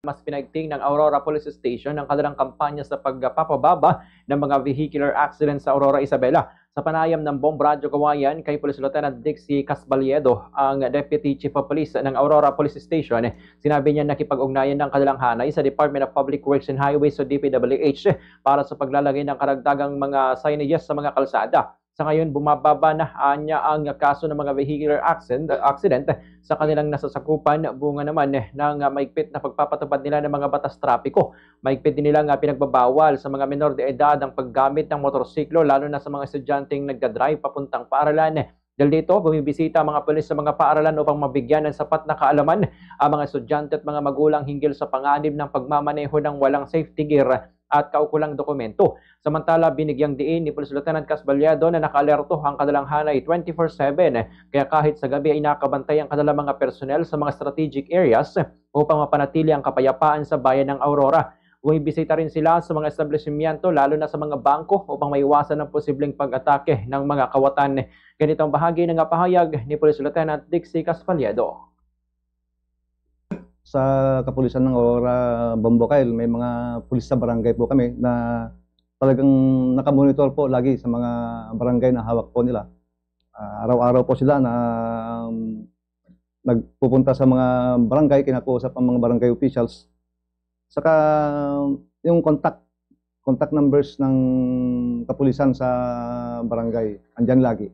Mas pinaigting ng Aurora Police Station ang kanilang kampanya sa pagpapababa ng mga vehicular accidents sa Aurora, Isabela. Sa panayam ng Bomb Radyo Kawayan kay Police Lieutenant Dixie Casbaliedo, ang Deputy Chief of Police ng Aurora Police Station, sinabi niya nakipag-ugnayan ng kanilang hanay sa Department of Public Works and Highways o DPWH para sa paglalagay ng karagdagang mga signages sa mga kalsada. Sa ngayon, bumababa na anya ang kaso ng mga vehicular accident sa kanilang nasasakupan, bunga naman ng maigpit na pagpapatupad nila ng mga batas trapiko. Maigpit din nilang pinagbabawal sa mga menor de edad ang paggamit ng motorsiklo, lalo na sa mga estudyanteng nagdadrive papuntang paaralan. Dahil dito, bumibisita ang mga pulis sa mga paaralan upang mabigyan ng sapat na kaalaman ang mga estudyante at mga magulang hinggil sa panganib ng pagmamaneho ng walang safety gear at kaukulang dokumento. Samantala, binigyang diin ni Police Lieutenant Casbaliedo na nakaalerto ang kanilang hanay 24/7, kaya kahit sa gabi ay nakabantay ang kanilang mga personnel sa mga strategic areas upang mapanatili ang kapayapaan sa bayan ng Aurora. Bumibisita rin sila sa mga establishmento, lalo na sa mga bangko, upang maiwasan ang posibleng pag-atake ng mga kawatan. Ganitong bahagi ng pahayag ni Police Lieutenant Dixie Casbaliedo. Sa kapulisan ng Aurora Bombocail, may mga pulis sa barangay po kami na talagang nakamonitor po lagi sa mga barangay na hawak po nila. Araw-araw po sila na nagpupunta sa mga barangay, kinakuusap ang mga barangay officials. Saka yung contact numbers ng kapulisan sa barangay, andyan lagi.